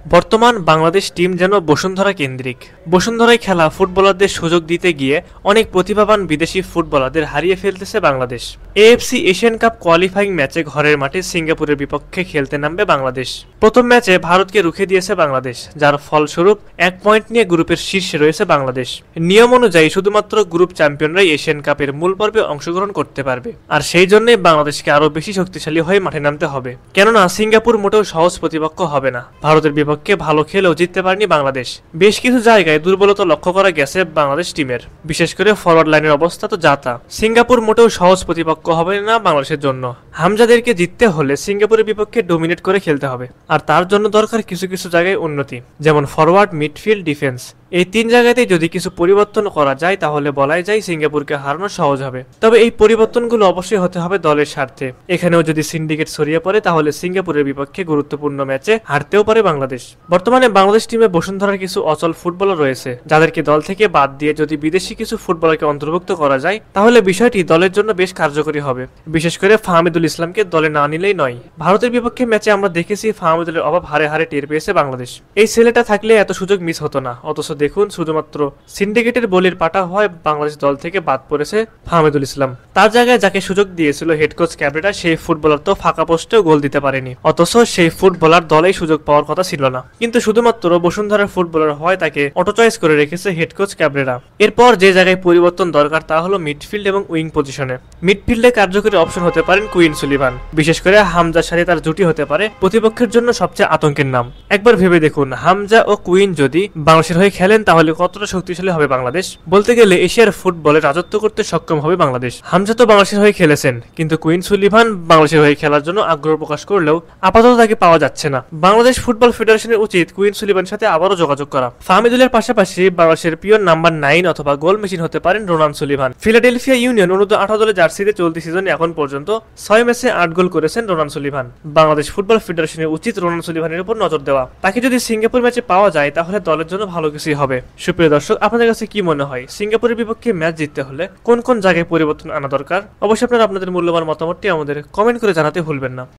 বর্তমান বাংলাদেশ টিম যেন বসুন্ধরা কেন্দ্রিক। বসুন্ধরায় খেলা ফুটবলারদের সুযোগ দিতে গিয়ে অনেক প্রতিভাবান বিদেশি ফুটবলারদের হারিয়ে ফেলতেছে Bangladesh. AFC Asian cup qualifying ম্যাচে ঘরের মাঠে সিঙ্গাপুরের বিপক্ষে খেলতে নামবে বাংলাদেশ। প্রথম ম্যাচে ভারতকে রুখে দিয়েছে বাংলাদেশ, যার ফলস্বরূপ 1 পয়েন্ট নিয়ে গ্রুপের শীর্ষে রয়েছে বাংলাদেশ। নিয়ম অনুযায়ী শুধুমাত্র গ্রুপ চ্যাম্পিয়নরাই এশিয়ান কাপের মূল পর্বে অংশগ্রহণ করতে পারবে, আর সেই জন্যই বাংলাদেশকে আরও বেশি শক্তিশালী হয়ে মাঠে নামতে হবে। কেননা সিঙ্গাপুর মোটেও সহজ প্রতিপক্ষ হবে না। ভারতের বিপক্ষে ভালো খেলেও জিততে পারেনি বাংলাদেশ। বেশ কিছু জায়গায় দুর্বলতা লক্ষ্য করা গেছে বাংলাদেশ টিমের, বিশেষ করে ফরওয়ার্ড লাইনের অবস্থা তো যাতা। সিঙ্গাপুর মোটেও সহজ প্রতিপক্ষ হবে না বাংলাদেশের জন্য। হামজাদেরকে জিততে হলে সিঙ্গাপুরের বিপক্ষে ডোমিনেট করে খেলতে হবে, আর তার জন্য দরকার কিছু কিছু জায়গায় উন্নতি, যেমন ফরওয়ার্ড, মিডফিল্ড, ডিফেন্স। এই 3 জায়গাতেই যদি কিছু পরিবর্তন করা যায় তাহলে বলাই যায় সিঙ্গাপুরকে হারানো সহজ হবে। তবে এই পরিবর্তনগুলো অবশ্যই হতে হবে দলের স্বার্থে। এখানেও যদি সিন্ডিকেট ছড়িয়ে পড়ে তাহলে সিঙ্গাপুরের বিপক্ষে গুরুত্বপূর্ণ ম্যাচে হারতেও পারে বাংলাদেশ। বর্তমানে বাংলাদেশ টিমে বসুন্ধরার কিছু অচল ফুটবলার রয়েছে, যাদেরকে দল থেকে বাদ দিয়ে যদি বিদেশি কিছু ফুটবলারকে অন্তর্ভুক্ত করা যায় তাহলে বিষয়টি দলের জন্য বেশ কার্যকরী হবে। বিশেষ করে ফাহমিদুল ইসলামকে দলে না নিলেই নয়। ভারতের বিপক্ষে ম্যাচে আমরা দেখেছি ফাহমিদুলের অভাব হারে হারে টের পেয়েছে বাংলাদেশ। এই ছেলেটা থাকলে এত সুযোগ মিস হতো না। অথচ দেখুন, শুধুমাত্র সিন্ডিকেটের বলির পাঠা হয় বাংলাদেশ দল থেকে বাদ পড়েছে ফাহমিদুল ইসলাম। তার জায়গায় যাকে সুযোগ দিয়েছিল হেড কোচ ক্যাবরেরা, সেই ফুটবলার তো ফাঁকা পোস্টেও গোল দিতে পারেনি। অথচ সেই ফুটবলার দলেই সুযোগ পাওয়ার কথা ছিল না, কিন্তু শুধুমাত্র বসুন্ধরার ফুটবলার হয় তাকে অটো চয়েস করে রেখেছে হেড কোচ ক্যাবরেরা। এরপর যে জায়গায় পরিবর্তন দরকার তা হলো মিডফিল্ড এবং উইং পজিশনে। মিডফিল্ডে কার্যকরী অপশন হতে পারেন কুইন সুলিভান। বিশেষ করে হামজার সাথে তার জুটি হতে পারে প্রতিপক্ষের জন্য সবচেয়ে আতঙ্কের নাম। একবার ভেবে দেখুন, হামজা ও কুইন যদি বাংলাদেশের হয়ে খেলেন তাহলে কতটা শক্তিশালী হবে বাংলাদেশ। বলতে গেলে এশিয়ার ফুটবলে রাজত্ব করতে সক্ষম হবে বাংলাদেশ। হামজা তো বাংলাদেশের হয়ে খেলেছেন, কিন্তু কুইন সুলিভান বাংলাদেশের হয়ে খেলার জন্য আগ্রহ প্রকাশ করলেও আপাতত তাকে পাওয়া যাচ্ছে না। বাংলাদেশ ফুটবল ফেডারেশনের উচিত কুইন সুলিভানের সাথে আবারও যোগাযোগ করা। ফাহমিদুলের পাশাপাশি বাংলাদেশের পিওর নাম্বার 9 অথবা গোল মেশিন হতে পারেন রোনান সুলিভান। ফিলাডেলফিয়া ইউনিয়ন অনূর্ধ্ব-18 দলের জার্সিতে চলতি সিজনে এখন পর্যন্ত 6 ম্যাচে 8 গোল করেছেন রোনান সুলিভান। বাংলাদেশ ফুটবল ফেডারেশনের উচিত রোনান সুলিভানের উপর নজর দেওয়া। তাকে যদি সিঙ্গাপুর ম্যাচে পাওয়া যায় তাহলে দলের জন্য ভালো কিছুই হবে। সুপ্রিয় দর্শক, আপনাদের কাছে কি মনে হয় সিঙ্গাপুরের বিপক্ষে ম্যাচ জিততে হলে কোন কোন জায়গায় পরিবর্তন আনা দরকার? অবশ্যই আপনারা আপনাদের মূল্যবান মতামতটি আমাদের কমেন্ট করে জানাতে ভুলবেন না।